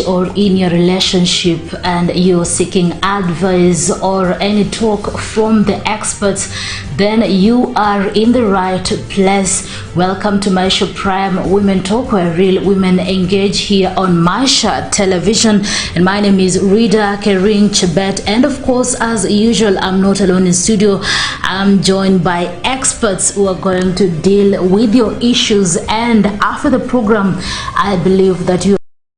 or in your relationship and you're seeking advice or any talk from the experts, then you are in the right place. Welcome to Maisha Prime Women Talk, where real women engage here on Maisha Television. And my name is Rida Kering Chebet. And of course, as usual, I'm not alone in studio. I'm joined by experts who are going to deal with your issues. And after the program, I believe that your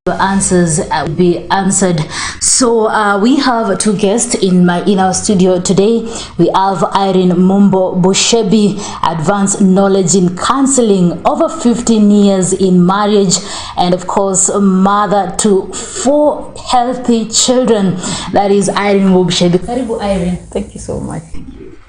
answers will be answered. So we have two guests in our studio today. We have Irene Mumbo Bushebi, advanced knowledge in counseling, over 15 years in marriage, and of course mother to 4 healthy children. That is Irene Mumbo Bushebi. Karibu Irene. Thank you so much.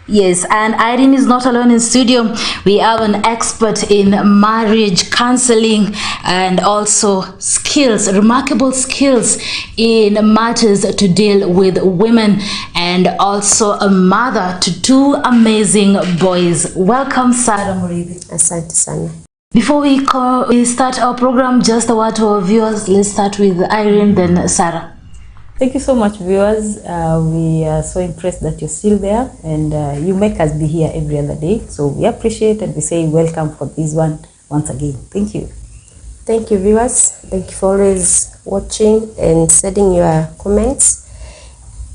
Yes, and Irene is not alone in studio. We have an expert in marriage counseling and also skills, remarkable skills in matters to deal with women, and also a mother to 2 amazing boys. Welcome, Sarah Murithi. Asante sana. Before we start our program, just a word to our viewers. Let's start with Irene, then Sarah. Thank you so much, viewers. We are so impressed that you're still there, and you make us be here every other day. So we appreciate and we say welcome for this one once again. Thank you. Thank you, viewers. Thank you for always watching and sending your comments.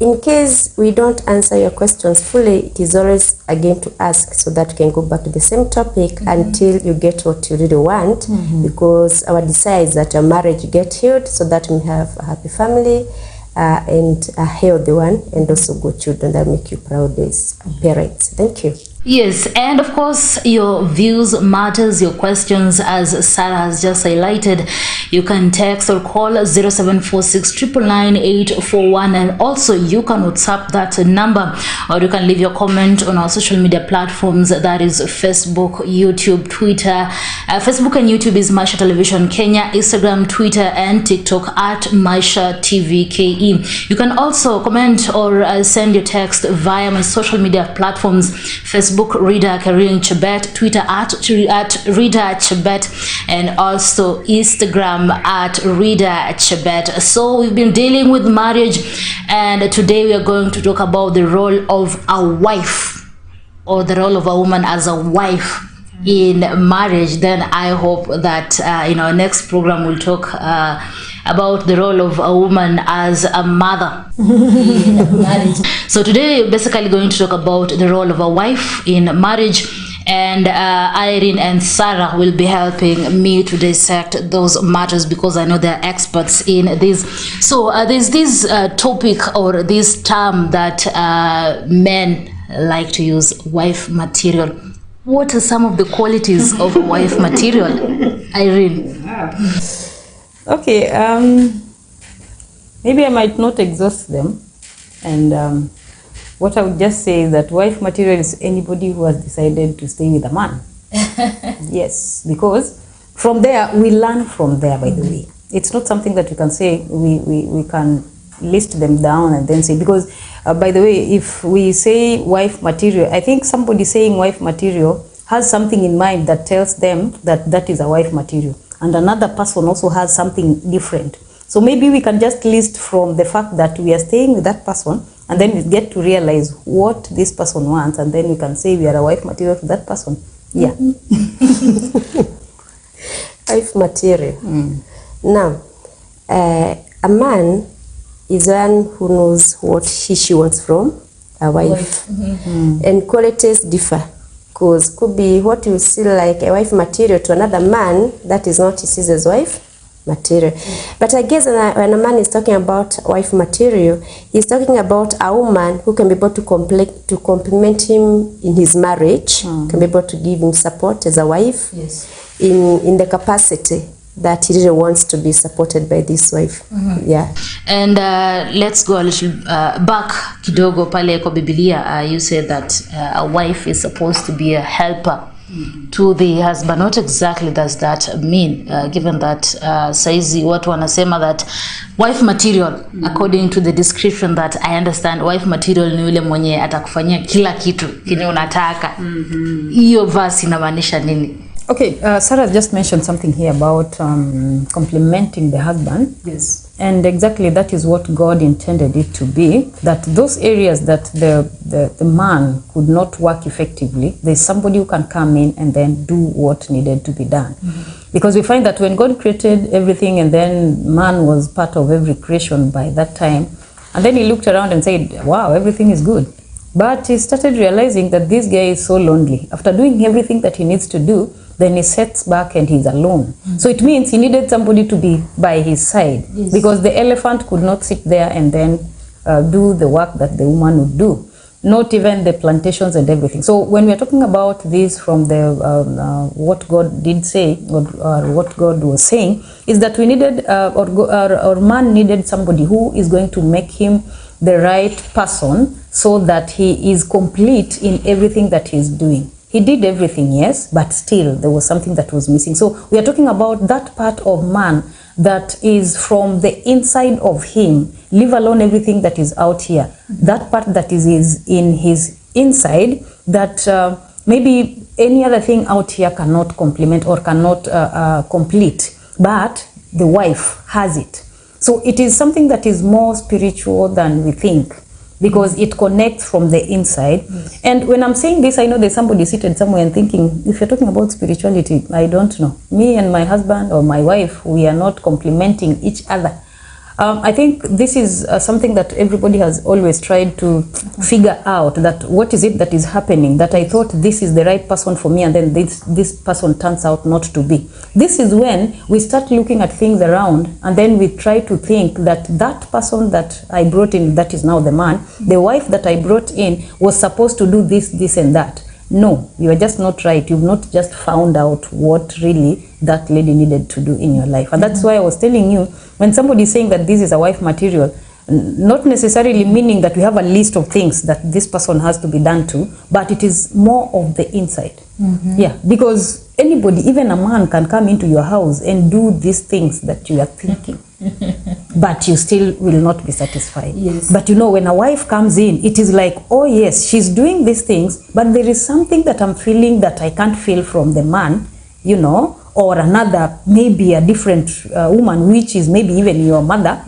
In case we don't answer your questions fully, it is always again to ask so that we can go back to the same topic until you get what you really want, because our desire is that your marriage get healed so that we have a happy family, and a healthy one, and also good children that make you proud as parents. Thank you. Yes, and of course your views matters, your questions, as Sarah has just highlighted. You can text or call 0746 999 841, and also you can WhatsApp that number, or you can leave your comment on our social media platforms, that is Facebook, YouTube, Twitter. Facebook and YouTube is Maisha Television Kenya, Instagram, Twitter and TikTok at Maisha TV KE. You can also comment or send your text via my social media platforms: Facebook Rida Kering Chebet, Twitter at Rida Chebet, and also Instagram at Rida Chebet. So we've been dealing with marriage, and today we are going to talk about the role of a wife, or the role of a woman as a wife in marriage. Then I hope that in our next program we'll talk about the role of a woman as a mother in marriage. So today we're basically going to talk about the role of a wife in marriage, and Irene and Sarah will be helping me to dissect those matters because I know they're experts in this. So there's this topic or this term that men like to use: wife material. What are some of the qualities of wife material, Irene? Okay, maybe I might not exhaust them, and what I would just say is that wife material is anybody who has decided to stay with a man. Yes, because from there, we learn from there, by the way. It's not something that we can say, we can list them down and then say, because by the way, if we say wife material, I think somebody saying wife material has something in mind that tells them that that is a wife material, and another person also has something different. So maybe we can just list from the fact that we are staying with that person, and then we get to realize what this person wants, and then we can say we are a wife material to that person. Yeah. Wife material. Now, a man is one who knows what she wants from a wife. And qualities differ, because could be what you see like a wife material to another man, that is not he sees as wife material. But I guess when a man is talking about wife material, he's talking about a woman who can be able to complement him in his marriage, can be able to give him support as a wife, in the capacity that he really wants to be supported by this wife. Yeah. And let's go a little back kidogo pale kwa Biblia. You said that a wife is supposed to be a helper to the husband. What exactly does that mean, given that saizi watu wanasema that wife material, according to the description that I understand, wife material ni yule mwenye atakufanyia kila kitu kenye unataka. Hiyo verse inamaanisha nini? Okay, Sarah just mentioned something here about complimenting the husband. Yes. And exactly that is what God intended it to be, that those areas that the man could not work effectively, there's somebody who can come in and then do what needed to be done. Because we find that when God created everything and then man was part of every creation by that time, and then he looked around and said, wow, everything is good. But he started realizing that this guy is so lonely. After doing everything that he needs to do, then he sets back and he's alone. So it means he needed somebody to be by his side. Yes. Because the elephant could not sit there and then do the work that the woman would do. Not even the plantations and everything. So when we're talking about this from the what God did say, or what God was saying, is that we needed, or man needed somebody who is going to make him the right person so that he is complete in everything that he's doing. He did everything, yes, but still there was something that was missing. So we are talking about that part of man that is from the inside of him, leave alone everything that is out here. That part that is in his inside, that maybe any other thing out here cannot complement or cannot complete, but the wife has it. So it is something that is more spiritual than we think, because it connects from the inside. Yes. And when I'm saying this, I know there's somebody seated somewhere and thinking, if you're talking about spirituality, I don't know. Me and my husband or my wife, we are not complementing each other. I think this is something that everybody has always tried to figure out, that what is it that is happening, that I thought this is the right person for me and then this person turns out not to be. This is when we start looking at things around and then we try to think that that person that I brought in, that is now the man, the wife that I brought in was supposed to do this, this and that. No, you are just not right. You've not just found out what really that lady needed to do in your life. And that's why I was telling you, when somebody is saying that this is a wife material, not necessarily meaning that we have a list of things that this person has to be done to, but it is more of the inside. Yeah, because anybody, even a man, can come into your house and do these things that you are thinking. But you still will not be satisfied. Yes. But you know, when a wife comes in, it is like, oh yes, she's doing these things, but there is something that I'm feeling that I can't feel from the man, you know, or another, maybe a different woman, which is maybe even your mother.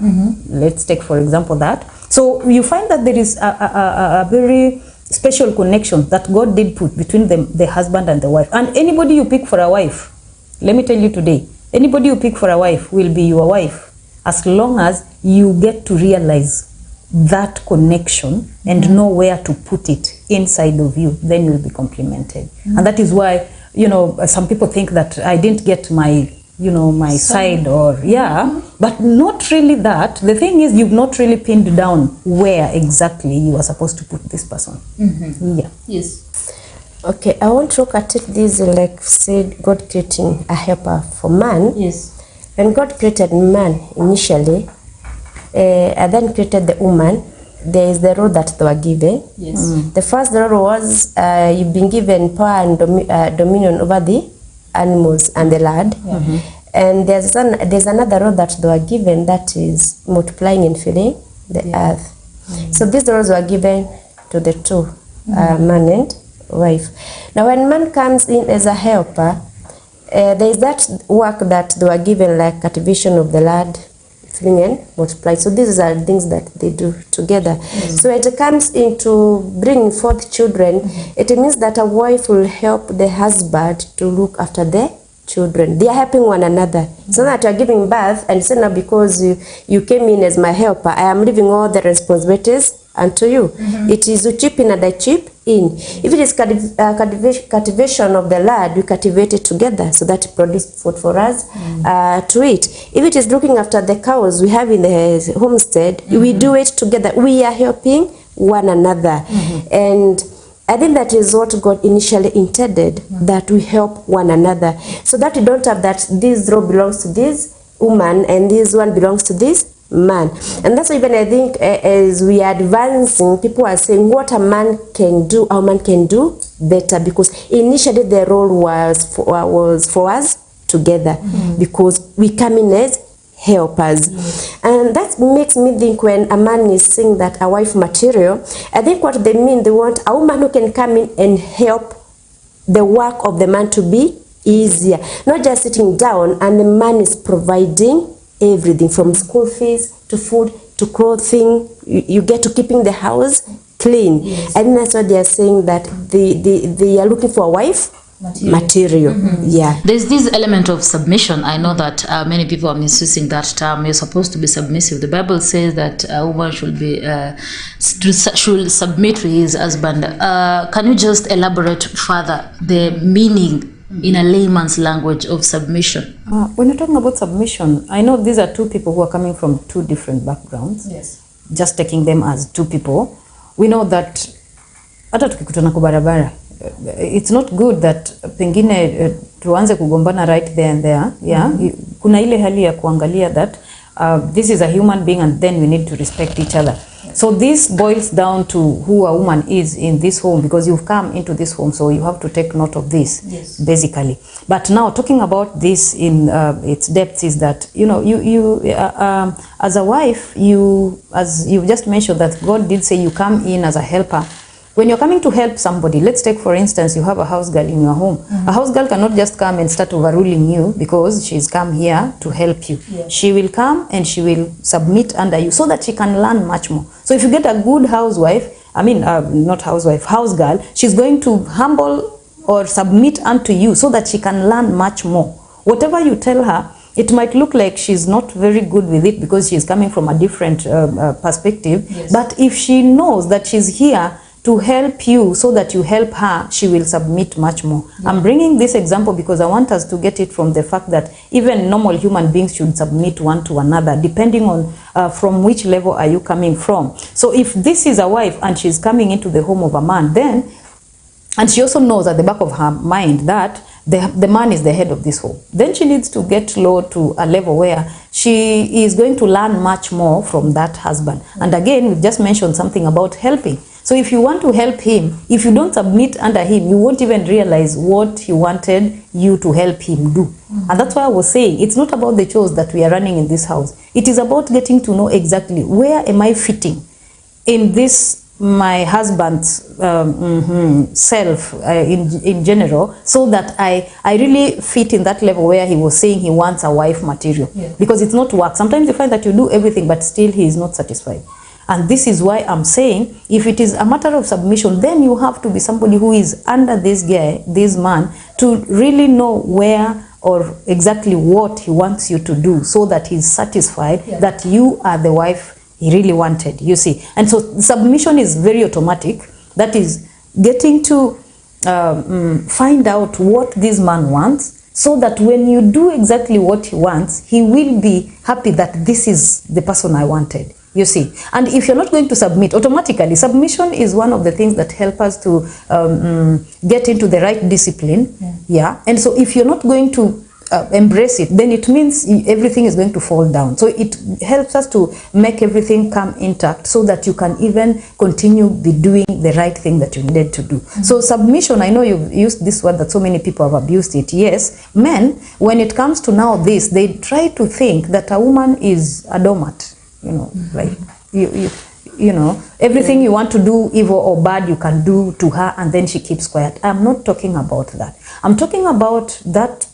Let's take, for example, that. So you find that there is a very special connection that God did put between the husband and the wife. And anybody you pick for a wife, let me tell you today, anybody you pick for a wife will be your wife, as long as you get to realize that connection and know where to put it inside of you, then you'll be complimented. And that is why, you know, some people think that I didn't get my, you know, my side, or but not really that. The thing is, you've not really pinned down where exactly you are supposed to put this person. Yeah. Yes. Okay, I want to look at it this, like said, God creating a helper for man. Yes. When God created man initially, and then created the woman, there is the role that they were given. Yes. The first role was you've been given power and dominion over the animals and the land. And there's another role that they were given, that is multiplying and filling the earth. So these roles were given to the two, man and wife. Now when man comes in as a helper, there is that work that they were given, like cultivation of the land, filling and multiplying. So these are things that they do together. So it comes into bringing forth children. It means that a wife will help the husband to look after the children. They are helping one another. It's not that you are giving birth and say, now because you came in as my helper, I am leaving all the responsibilities unto you. It is you chip in and I chip in. If it is cultivation of the land, we cultivate it together so that it produces food for us to eat. If it is looking after the cows we have in the homestead, we do it together. We are helping one another. And I think that is what God initially intended, that we help one another, so that we don't have that this role belongs to this woman and this one belongs to this man. And that's why even I think as we are advancing, people are saying what a man can do, our man can do better, because initially the role was for us together, because we come in as helpers. And that makes me think, when a man is saying that a wife material, I think what they mean, they want a woman who can come in and help the work of the man to be easier. Not just sitting down and the man is providing everything from school fees to food to clothing. You get to keeping the house clean. Yes. And that's what they are saying, that they are looking for a wife material. Yeah. There's this element of submission. I know that many people are misusing that term. You're supposed to be submissive. The Bible says that a woman should be should submit to his husband. Can you just elaborate further the meaning in a layman's language of submission? When you're talking about submission, I know these are two people who are coming from two different backgrounds. Yes. Just taking them as two people, we know that hata tukikutana kwa barabara, it's not good that pengine tuanze kugombana right there and there. Yeah, kuna ile hali ya kuangalia that this is a human being and then we need to respect each other. So this boils down to who a woman is in this home, because you've come into this home, so you have to take note of this. Yes. Basically. But now talking about this in its depth is that, you know, you as a wife, as you've just mentioned, that God did say you come in as a helper. When you're coming to help somebody, let's take for instance, you have a house girl in your home. A house girl cannot just come and start overruling you because she's come here to help you. Yes. She will come and she will submit under you so that she can learn much more. So if you get a good housewife, not housewife, house girl, she's going to humble or submit unto you so that she can learn much more. Whatever you tell her, it might look like she's not very good with it because she's coming from a different perspective. Yes. But if she knows that she's here to help you so that you help her, she will submit much more. Yeah. I'm bringing this example because I want us to get it from the fact that even normal human beings should submit one to another, depending on from which level are you coming from. So if this is a wife and she's coming into the home of a man, then, and she also knows at the back of her mind that the man is the head of this home, then she needs to get low to a level where she is going to learn much more from that husband. And again, we've just mentioned something about helping. So if you want to help him, if you don't submit under him, you won't even realize what he wanted you to help him do. And that's why I was saying, it's not about the chores that we are running in this house. It is about getting to know exactly where am I fitting in this, my husband's self in general, so that I really fit in that level where he was saying he wants a wife material. Yeah. Because it's not work. Sometimes you find that you do everything, but still he is not satisfied. And this is why I'm saying, if it is a matter of submission, then you have to be somebody who is under this guy, this man, to really know where or exactly what he wants you to do so that he's satisfied. Yeah. That you are the wife he really wanted, you see. And so submission is very automatic. That is getting to find out what this man wants, so that when you do exactly what he wants, he will be happy that this is the person I wanted. You see. And if you're not going to submit, automatically, submission is one of the things that help us to get into the right discipline. Yeah. And so if you're not going to embrace it, then it means everything is going to fall down. So it helps us to make everything come intact so that you can even continue be doing the right thing that you needed to do. So submission, I know you've used this word that so many people have abused it. Yes, men, when it comes to now this, they try to think that a woman is a doormat. You know, like you know, everything you want to do, evil or bad, you can do to her, and then she keeps quiet. I'm not talking about that. I'm talking about that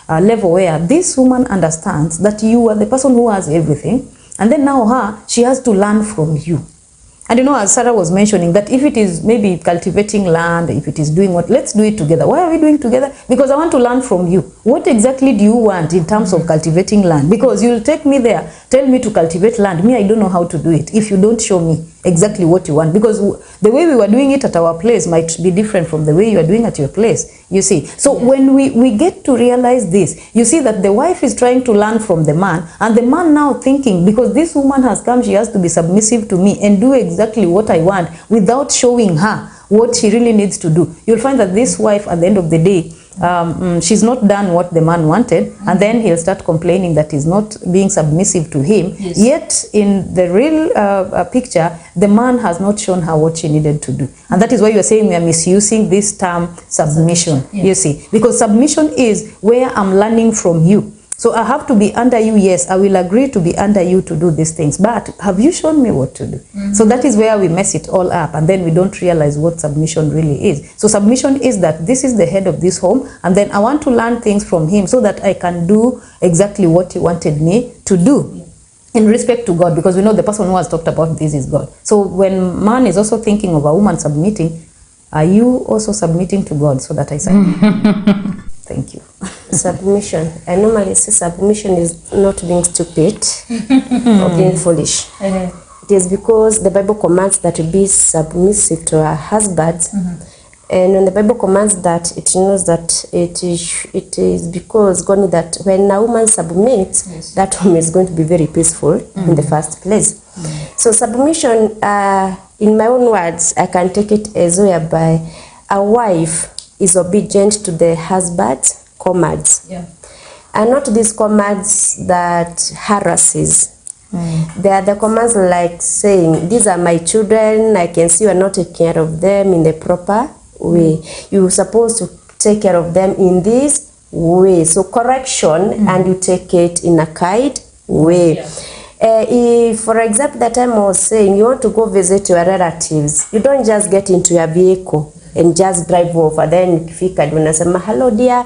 level where this woman understands that you are the person who has everything, and then now she has to learn from you. And you know, as Sarah was mentioning, that if it is maybe cultivating land, if it is doing what, let's do it together. Why are we doing together? Because I want to learn from you. What exactly do you want in terms of cultivating land? Because you'll take me there, tell me to cultivate land. Me, I don't know how to do it if you don't show me exactly what you want. Because the way we were doing it at our place might be different from the way you are doing at your place, you see. So when we get to realize this, you see that the wife is trying to learn from the man, and the man now thinking, because this woman has come, she has to be submissive to me and do exactly what I want without showing her what she really needs to do. You'll find that this wife, at the end of the day, she's not done what the man wanted, and then he'll start complaining that he's not being submissive to him. Yes. Yet in the real picture, the man has not shown her what she needed to do. And that is why you're saying we are misusing this term submission. Yes. You see, because submission is where I'm learning from you. So I have to be under you. Yes, I will agree to be under you to do these things. But have you shown me what to do? So that is where we mess it all up. And then we don't realize what submission really is. So submission is that this is the head of this home. And then I want to learn things from him so that I can do exactly what he wanted me to do. In respect to God, because we know the person who has talked about this is God. So when man is also thinking of a woman submitting, are you also submitting to God? So that I say, thank you. Submission. I normally say submission is not being stupid or being foolish. It is because the Bible commands that we be submissive to our husbands. And when the Bible commands that, it knows that it is because God knows that when a woman submits, that home is going to be very peaceful in the first place. So submission, in my own words, I can take it as whereby a wife is obedient to the husband's commands. And not these commands that harasses. They are the commands like saying, these are my children, I can see you are not taking care of them in the proper way. You're supposed to take care of them in this way. So correction, and you take it in a kind way. If, for example, that time I was saying, you want to go visit your relatives, you don't just get into your vehicle and just drive off, and then ukifika unasema hello dear,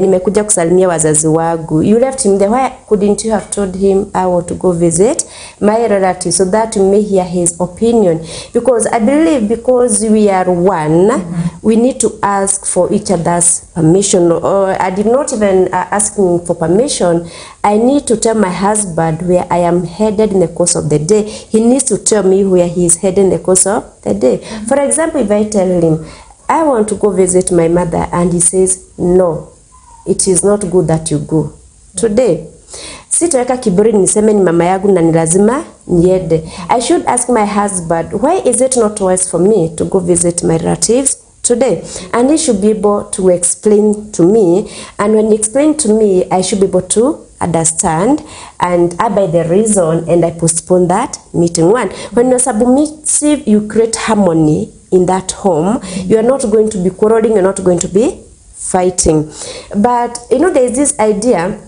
nimekuja kusalimia wazazi wangu. You left him there. Why couldn't you have told him I want to go visit my relative, so that you may hear his opinion? Because I believe because we are one, we need to ask for each other's permission. Or I did not even asking for permission. I need to tell my husband where I am headed in the course of the day. He needs to tell me where he is headed in the course of the day. For example, if I tell him, I want to go visit my mother, and he says, no, it is not good that you go today. Sitaweka kiburi niseme ni mama yangu na ni lazima niende. I should ask my husband, why is it not wise for me to go visit my relatives today? And he should be able to explain to me, and when he explains to me, I should be able to understand, and I buy the reason, and I postpone that meeting. One, when you're submissive, you create harmony in that home. You are not going to be quarreling, you're not going to be fighting. But you know, there is this idea,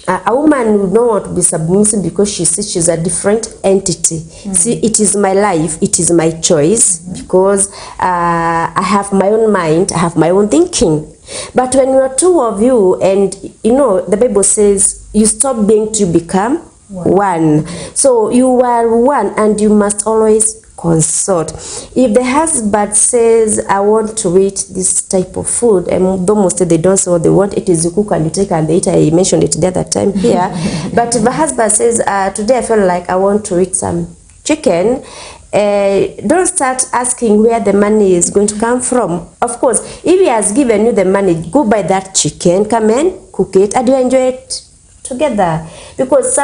a woman would not want to be submissive because she sees she's a different entity. See, it is my life, it is my choice, because I have my own mind, I have my own thinking. But when you are two of you, and you know, the Bible says you stop being two, become one. So you are one, and you must always consult. If the husband says, I want to eat this type of food, and almost they don't say what they want, it is you cook and you take and they eat. I mentioned it the other time here. But if the husband says, today I feel like I want to eat some chicken, don't start asking where the money is going to come from. Of course, if he has given you the money, go buy that chicken, come and cook it, and you enjoy it together. Because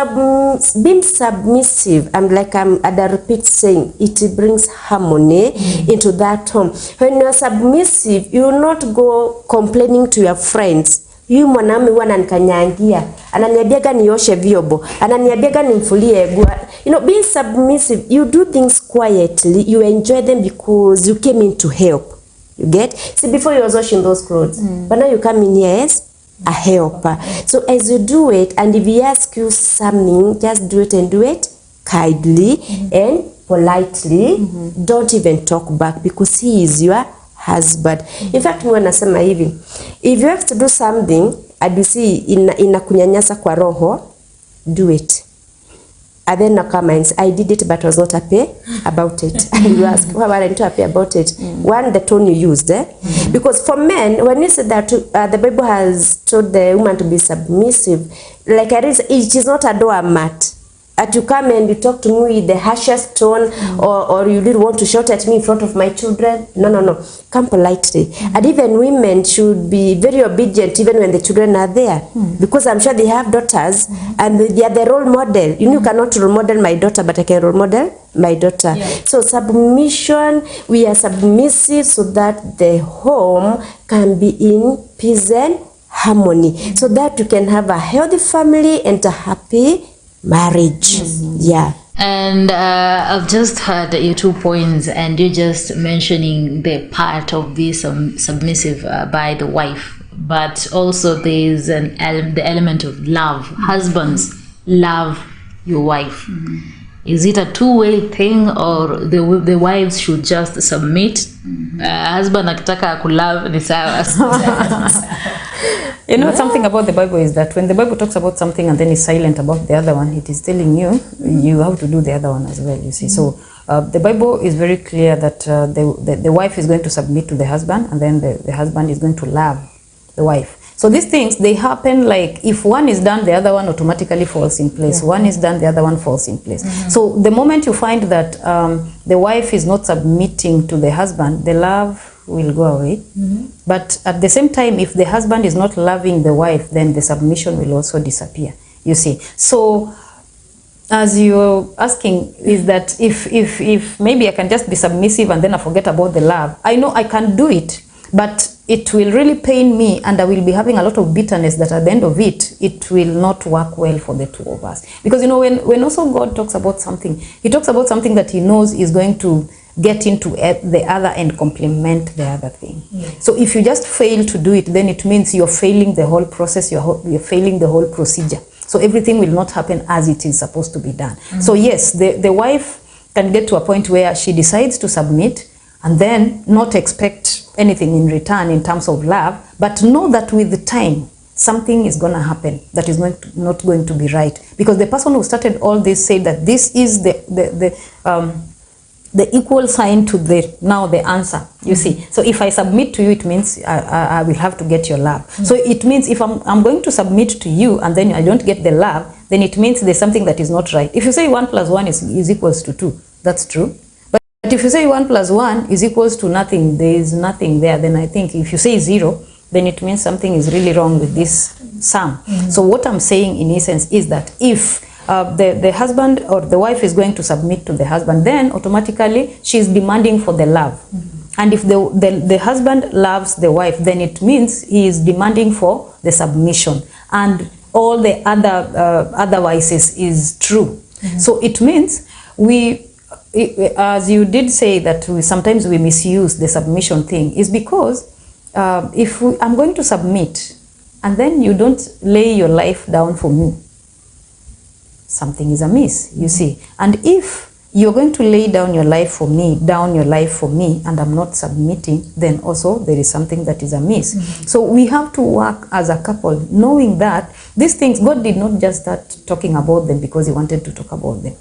being submissive, and I repeat saying, it brings harmony into that home. When you are submissive, you will not go complaining to your friends. Yu mwanaume huwa ananikanyangia, ananiambiaga nioshe vyombo, ananiambiaga nimfulie nguo. You know, being submissive, you do things quietly, you enjoy them because you came in to help. You get? See, before you was washing those clothes, but now you come in here as a helper. So as you do it, and if he asks you something, just do it, and do it kindly and politely. Don't even talk back, because he is your husband. In fact, mwana nasema hivi, if you have to do something and you see inakunyanyasa kwa roho, do it. And then now come and say, I did it but was not happy about it. And you ask, why weren't you happy about it? One, the tone you used. Because for men, when you say that the Bible has told the woman to be submissive, like it is not a doormat. At you come and you talk to me with the harshest tone, or you didn't want to shout at me in front of my children. No. Come politely. And even women should be very obedient even when the children are there. Because I'm sure they have daughters, and they are the role model. You know, you cannot role model my daughter, but I can role model my daughter. So submission, we are submissive so that the home can be in peace and harmony. So that you can have a healthy family and a happy marriage. And I've just heard your 2 points, and you're just mentioning the part of being submissive by the wife but also there's the element of love. Husbands, love your wife. Is it a two-way thing, or the wives should just submit? Husband akitaka kulove ni sawa. You know, something about the Bible is that when the Bible talks about something and then is silent about the other one, it is telling you have to do the other one as well, you see. So the Bible is very clear that the wife is going to submit to the husband, and then the husband is going to love the wife. So these things, they happen like if one is done, the other one automatically falls in place. One is done, the other one falls in place. So the moment you find that the wife is not submitting to the husband, the love will go away. But at the same time, if the husband is not loving the wife, then the submission will also disappear, you see. So as you're asking, is that if maybe I can just be submissive and then I forget about the love. I know I can do it, but it will really pain me, and I will be having a lot of bitterness that at the end of it, it will not work well for the two of us. Because, you know, when also God talks about something, he talks about something that he knows is going to get into the other and complement the other thing. So if you just fail to do it, then it means you're failing the whole process, you're failing the whole procedure. So everything will not happen as it is supposed to be done. So yes, the wife can get to a point where she decides to submit and then not expect anything in return in terms of love, but know that with the time, something is going to happen that is not going to be right. Because the person who started all this said that this is the equal sign to the answer, you see. So if I submit to you, it means I will have to get your love. So it means if I'm going to submit to you and then I don't get the love, then it means there's something that is not right. If you say 1 + 1 is equals to 2, that's true. But if you say 1 + 1 is equals to nothing, there is nothing there, then I think if you say 0, then it means something is really wrong with this sum. So what I'm saying in essence is that if the husband or the wife is going to submit to the husband, then automatically she's demanding for the love. And if the husband loves the wife, then it means he is demanding for the submission. And all the otherwise is true. So it means as you did say that sometimes we misuse the submission thing, is because if I'm going to submit and then you don't lay your life down for me, something is amiss, you see. And if you're going to lay down your life for me, and I'm not submitting, then also there is something that is amiss. So we have to work as a couple, knowing that these things, God did not just start talking about them because he wanted to talk about them.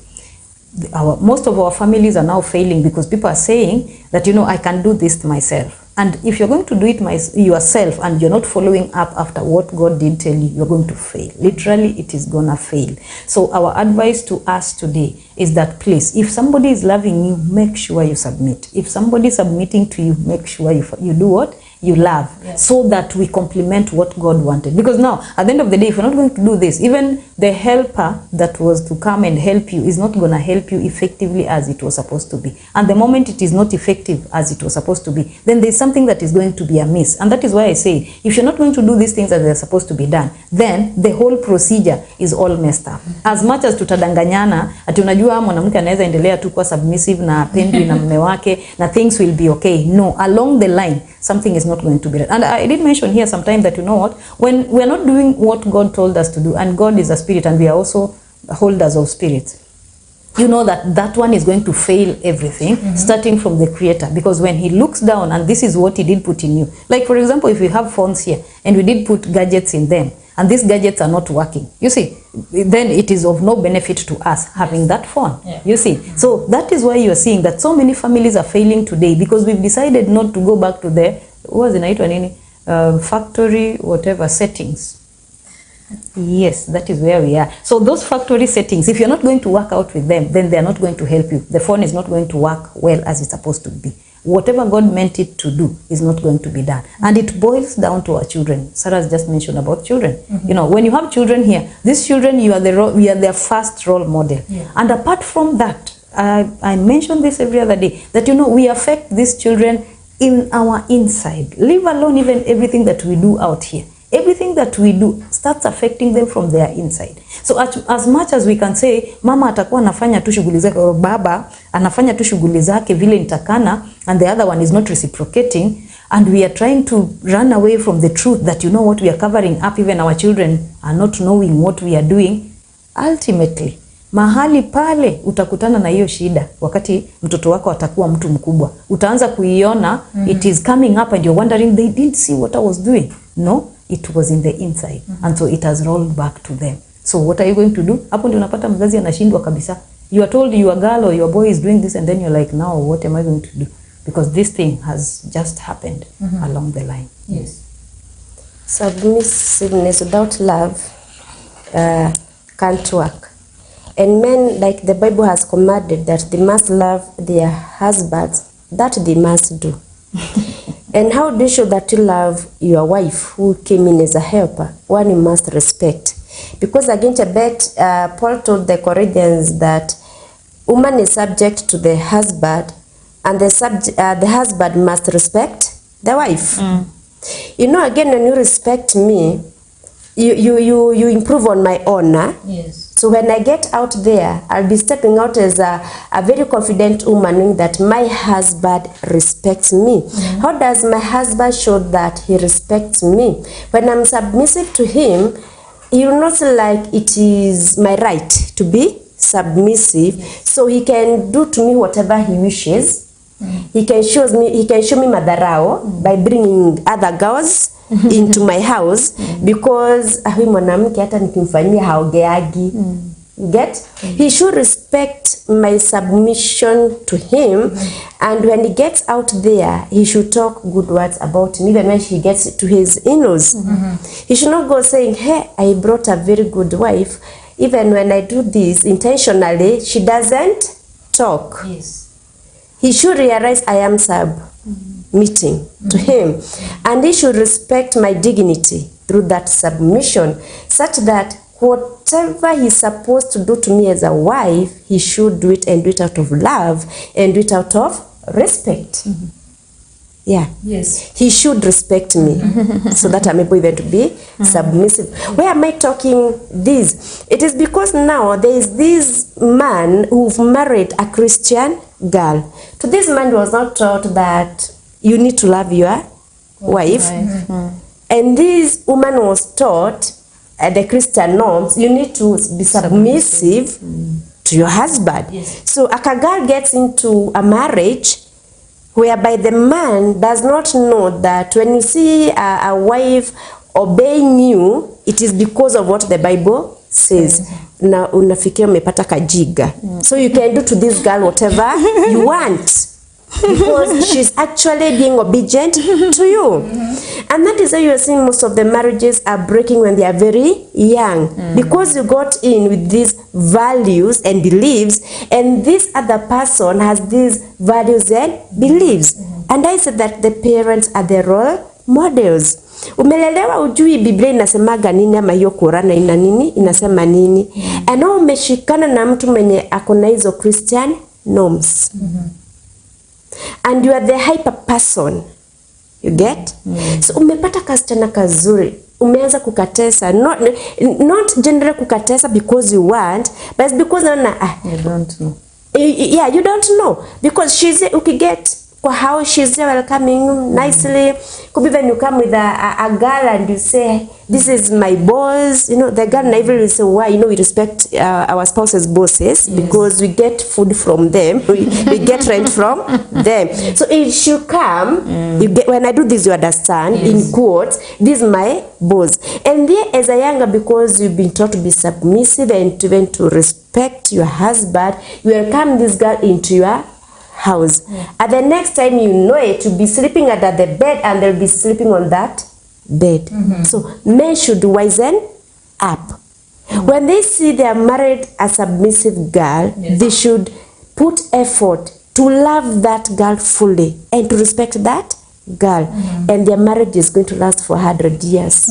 Most of our families are now failing because people are saying that, you know, I can do this myself. And if you're going to do it yourself and you're not following up after what God did tell you, you're going to fail. Literally, it is gonna fail. So our advice to us today is that, please, if somebody is loving you, make sure you submit. If somebody is submitting to you, make sure you do what? You love. So that we complement what God wanted. Because now, at the end of the day, if you're not going to do this, even the helper that was to come and help you is not going to help you effectively as it was supposed to be. And the moment it is not effective as it was supposed to be, then there's something that is going to be amiss. And that is why I say, if you're not going to do these things as they're supposed to be done, then the whole procedure is all messed up. As much as tutadanganyana, ati unajua mwanamke anaweza endelea tu kuwa submissive na pendwi na mume wake, na things will be okay. No, along the line, something is not going to be right. And I did mention here sometime that, you know what, when we are not doing what God told us to do, and God is a spirit and we are also holders of spirits, you know that one is going to fail everything, starting from the creator. Because when he looks down, and this is what he did put in you, like for example, if we have phones here and we did put gadgets in them, and these gadgets are not working, you see, then it is of no benefit to us having that phone, you see. So that is why you are seeing that so many families are failing today, because we've decided not to go back to the factory whatever settings. Yes, that is where we are. So those factory settings, if you're not going to work out with them, then they're not going to help you. The phone is not going to work well as it's supposed to be. Whatever God meant it to do is not going to be done. And it boils down to our children. Sarah's just mentioned about children. You know, when you have children here, these children, we are their first role model. And apart from that, I mention this every other day, that, you know, we affect these children in our inside. Leave alone even everything that we do out here. Everything that we do starts affecting them from their inside. So as much as we can say, mama atakuwa anafanya tu shughuli zake, or baba anafanya tu shughuli zake vile nitakana, and the other one is not reciprocating, and we are trying to run away from the truth that, you know what, we are covering up, even our children are not knowing what we are doing, ultimately mahali pale utakutana na hiyo shida. Wakati mtoto wako atakuwa mtu mkubwa, utaanza kuiona it is coming up and you're wondering, they didn't see what I was doing. No, it was in the inside, and so it has rolled back to them. So what are you going to do? Hapo ndio unapata mzazi anashindwa kabisa. You are told your girl or your boy is doing this, and then you're like, now what am I going to do? Because this thing has just happened along the line. Yes. Submissiveness without love can't work. And men, like the Bible has commanded, that they must love their husbands, that they must do. And how do you show that you love your wife who came in as a helper? One, you must respect. Because against a bet, Paul told the Corinthians that woman is subject to the husband, and the husband must respect the wife. You know, again, when you respect me, you improve on my honor. Yes. So when I get out there, I'll be stepping out as a very confident woman, knowing that my husband respects me. How does my husband show that he respects me? When I'm submissive to him, he will not feel like it is my right to be submissive. So he can do to me whatever he wishes. He can show me madharau by bringing other girls into my house, because huyu mwanamke hata nikimfanyia haogeagi. You get? He should respect my submission to him, and when he gets out there, he should talk good words about me, even when he gets to his in-laws. He should not go saying, hey, I brought a very good wife. Even when I do this intentionally, she doesn't talk. Yes. He should realize I am submitting to him, and he should respect my dignity through that submission, such that whatever he's supposed to do to me as a wife, he should do it, and do it out of love, and do it out of respect. Yeah. Yes. He should respect me so that I'm able even to be submissive. Why am I talking this? It is because now there is this man who've married a Christian girl. To this man was not taught that you need to love your wife. And this woman was taught the Christian norms, you need to be submissive to your husband. Yes. So a girl gets into a marriage whereby the man does not know that when you see a wife obeying you, it is because of what the Bible says. Na unafikia umepata kajiga. So you can do to this girl whatever you want, because she's actually being obedient to you. And that is why you are seeing most of the marriages are breaking when they are very young, because you got in with these values and beliefs, and this other person has these values and beliefs. And I said that the parents are the role models. Umelelewa ujui Biblia inasemaga nini, ama hiyo Qur'ani ina nini, inasema nini. And now umeshikana na mtu mwenye akona hizo Christian norms. And you are the hyper person. You get? So umepata kasichana kazuri, umeanza kukatesa, not generally kukatesa because you want, but it's because You don't know. Yeah, you don't know, because she's ukiget kwa how she's welcoming nicely. Could be when you come with a girl and you say, this is my boss, you know, the girl naively will say, why? You know, we respect our spouses' bosses, because we get food from them, we get rent from them. So if she come, you get, when I do this, you understand, in quotes, this is my boss. And there, as a younger, because you've been taught to be submissive and even to respect your husband, you welcome this girl into your house. At the next time you know it, you'll be sleeping under the bed and they'll be sleeping on that bed. So men should wisen up. When they see they are married a submissive girl, they should put effort to love that girl fully and to respect that girl. And their marriage is going to last for 100 years.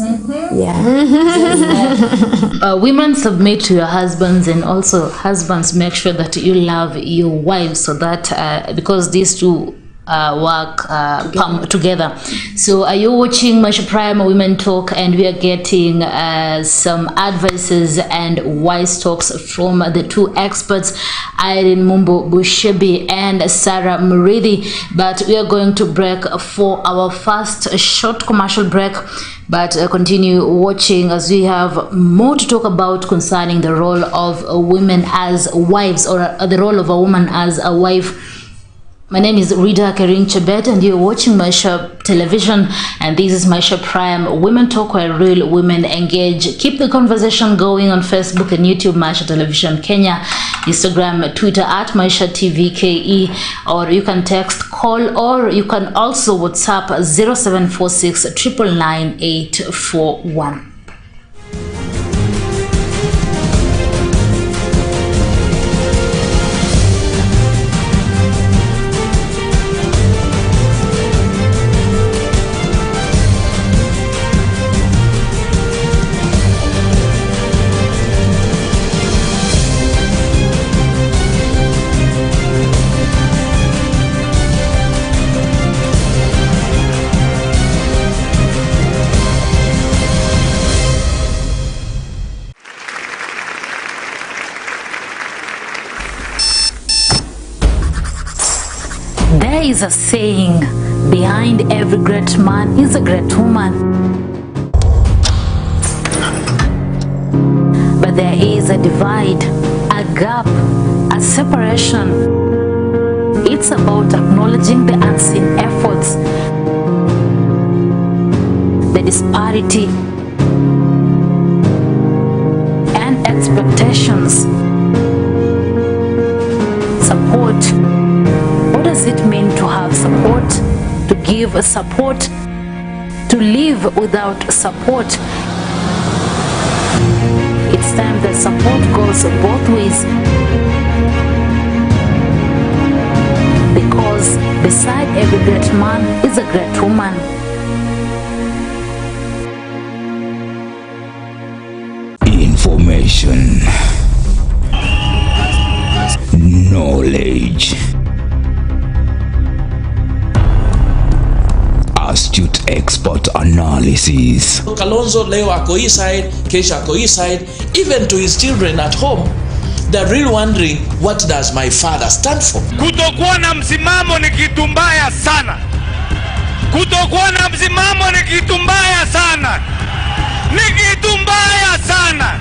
Women submit to your husbands, and also husbands make sure that you love your wives, so that because these two work together. So are you watching Maisha Prime Women Talk, and we are getting some advices and wise talks from the two experts, Irene Mumbo Bushebi and Sarah Muridi. But we are going to break for our first short commercial break, but continue watching as we have more to talk about concerning the role of women as wives, or the role of a woman as a wife. My name is Rida Kering Chebet, and you're watching Maisha Television, and this is Maisha Prime Women Talk, where real women engage. Keep the conversation going on Facebook and YouTube, Maisha Television Kenya, Instagram, Twitter at Maisha TV KE, or you can text, call, or you can also WhatsApp 0746 999 841. There is a saying, behind every great man is a great woman. But there is a divide, a gap, a separation. It's about acknowledging the unseen efforts, the disparity, and expectations. Support. What does it mean to have support, to give support, to live without support? It's time that support goes both ways, because beside every great man is a great woman. Information, knowledge, astute expert analysis. Kalonzo leo ako hii side, kesha ako hii side. Even to his children at home, they're really wondering, what does my father stand for? Kutokuwa na msimamo ni kitu mbaya sana. Kutokuwa na msimamo ni kitu mbaya sana. Ni kitu mbaya sana.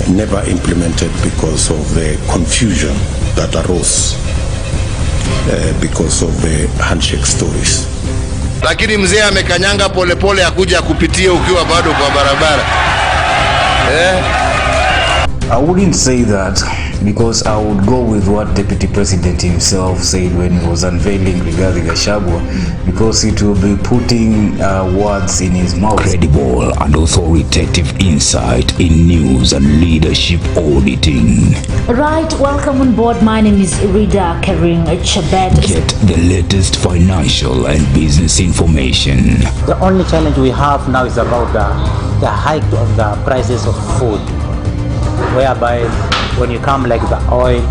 Never implemented because of the confusion that arose because of the handshake stories. Lakini mzee amekanyanga polepole akuja kupitia ukiwa bado kwa barabara. I wouldn't say that, because I would go with what Deputy President himself said when he was unveiling regarding Gachagua, because it will be putting words in his mouth. Credible and authoritative insight in news and leadership auditing. Right, welcome on board. My name is Rida Kering Chebet. Get the latest financial and business information. The only challenge we have now is about the hike of the prices of food, whereby when you come like the oil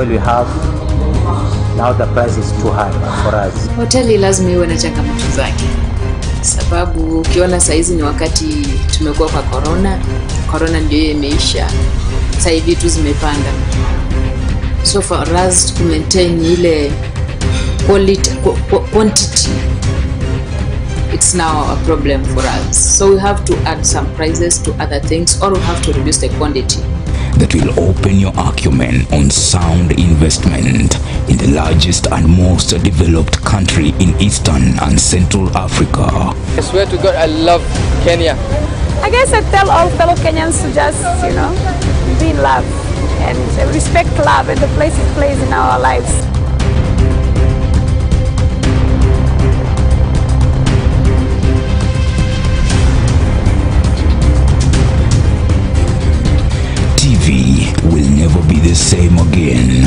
we have now, the price is too high for us. Hoteli lazima iwe na changamoto zake, sababu ukiona saizi ni wakati tumekuwa kwa corona ndio imeisha, sasa hivi vitu zimepanda. So for us to maintain ile quantity, it's now a problem for us. So we have to add some prices to other things, or we have to reduce the quantity. That will open your acumen on sound investment in the largest and most developed country in Eastern and Central Africa. I swear to God, I love Kenya. I guess I tell all fellow Kenyans to just, be in love and respect love and the place it plays in our lives. TV will never be the same again.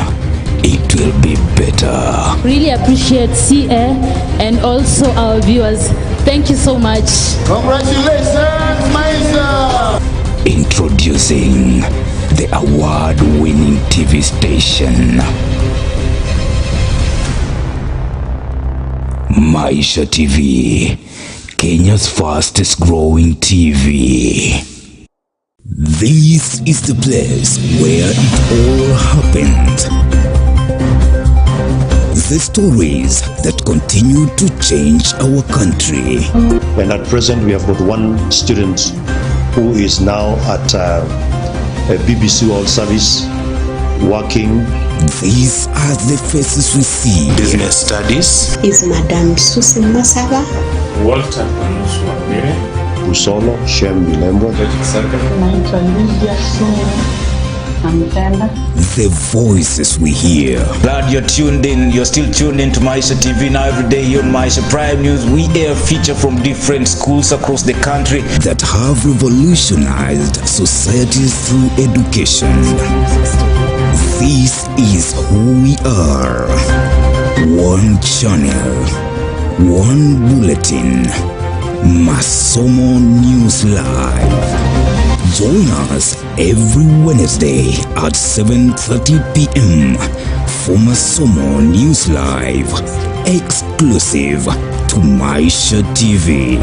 It will be better. Really appreciate CA and also our viewers. Thank you so much. Congratulations, Maisha! Introducing the award-winning TV station, Maisha TV, Kenya's fastest growing TV. This is the place where it all happened. The stories that continue to change our country. And at present we have got one student who is now at a BBC World Service working. These are the faces we see. Business studies. Is Madam Susi Masava. Walter Busolo, Shem Bilembo. The voices we hear. Glad you're tuned in. You're still tuned in to Maisha TV. Now every day here on Maisha Prime News, we air feature from different schools across the country that have revolutionized societies through education. This is who we are. One channel, one bulletin. Masomo News Live. Join us every Wednesday at 7:30 p.m. for Masomo News Live, exclusive to Maisha TV.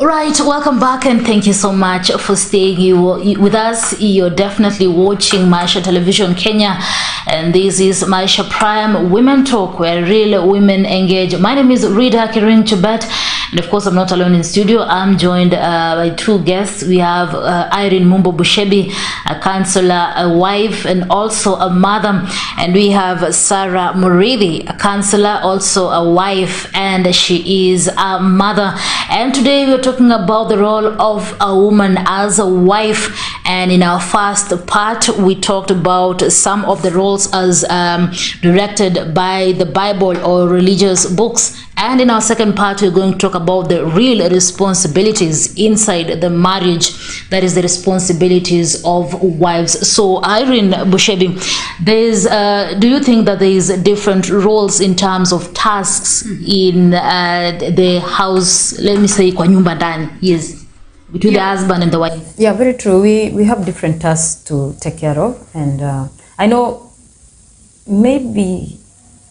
Right, welcome back and thank you so much for staying with us. You're definitely watching Maisha Television Kenya, and this is Maisha Prime Women Talk, where real women engage. My name is Rita Kirin Chubet, and of course I'm not alone in studio. I'm joined by two guests. We have Irene Mumbo Bushebi, a counselor, a wife, and also a mother, and we have Sarah Muridhi, a counselor, also a wife, and she is a mother. And today we're talking about the role of a woman as a wife, and in our first part we talked about some of the roles as directed by the Bible or religious books, and in our second part we're going to talk about the real responsibilities inside the marriage, that is the responsibilities of wives. So Irene Bushebi, do you think that there is different roles in terms of tasks in the house, let me say kwa nyumba ndani, yes, between the husband and the wife? Yeah, very true. We have different tasks to take care of, and I know maybe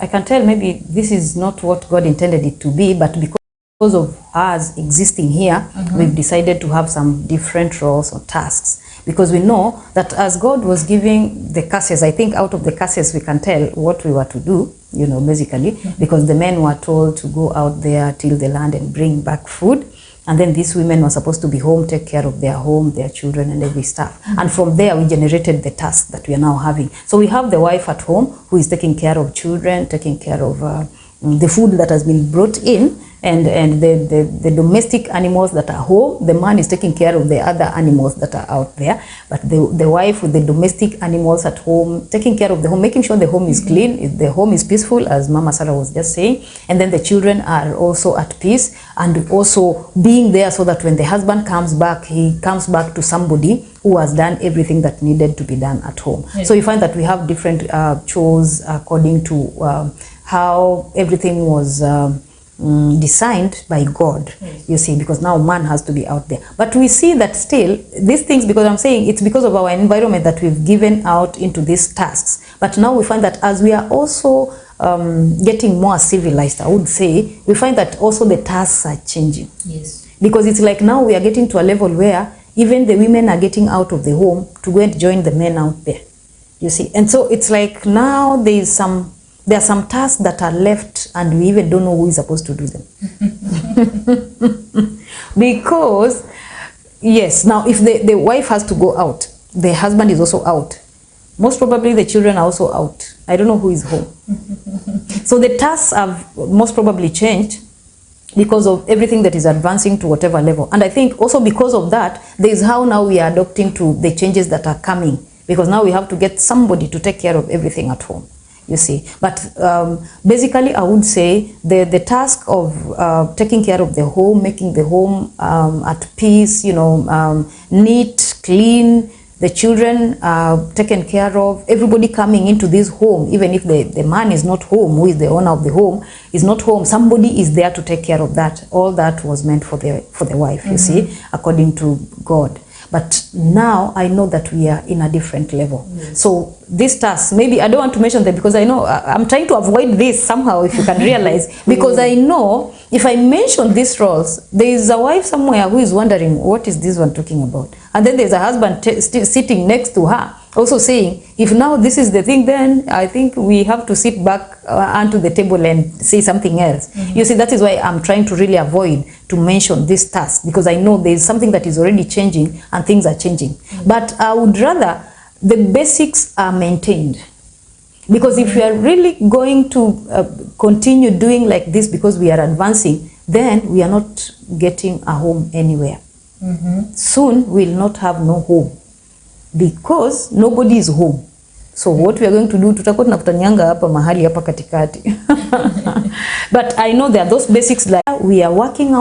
I can tell maybe this is not what God intended it to be, but because of us existing here, we've decided to have some different roles or tasks, because we know that as God was giving the curses, I think out of the curses we can tell what we were to do, you know, basically, because the men were told to go out there, till the land and bring back food. And then these women were supposed to be home, take care of their home, their children and every stuff. And from there we generated the task that we are now having. So we have the wife at home who is taking care of children, taking care of the food that has been brought in and the domestic animals that are home, the man is taking care of the other animals that are out there, but the wife with the domestic animals at home, taking care of the home, making sure the home is clean, the home is peaceful, as Mama Sarah was just saying, and then the children are also at peace, and also being there so that when the husband comes back, he comes back to somebody who has done everything that needed to be done at home. Yes. So you find that we have different chores according to how everything was designed by God, you see, because now man has to be out there. But we see that still, these things, because I'm saying it's because of our environment that we've given out into these tasks. But now we find that as we are also getting more civilized, I would say, we find that also the tasks are changing. Yes. Because it's like now we are getting to a level where even the women are getting out of the home to go and join the men out there, you see. And so it's like now there are some tasks that are left and we even don't know who is supposed to do them. Because, yes, now if the wife has to go out, the husband is also out. Most probably the children are also out. I don't know who is home. So the tasks have most probably changed because of everything that is advancing to whatever level. And I think also because of that, there is how now we are adopting to the changes that are coming. Because now we have to get somebody to take care of everything at home, you see. But basically I would say the task of taking care of the home, making the home at peace, you know, neat, clean, the children are taken care of, everybody coming into this home, even if the man is not home, who is the owner of the home, is not home, somebody is there to take care of that. All that was meant for the wife, you see, according to God. But now I know that we are in a different level. Yes. So this task, maybe I don't want to mention that because I know I'm trying to avoid this somehow, if you can realize, because I know if I mention these roles, there is a wife somewhere who is wondering, what is this one talking about? And then there's a husband sitting next to her, also saying, if now this is the thing, then I think we have to sit back onto the table and say something else. You see, that is why I'm trying to really avoid to mention this task, because I know there is something that is already changing and things are changing. But I would rather the basics are maintained. Because if we are really going to continue doing like this because we are advancing, then we are not getting a home anywhere. Soon we'll not have no home because nobody is home. So what we are going to do, tutakuwa tunakutanianga hapa mahali hapa katikati. But I know there are those basics like we are working out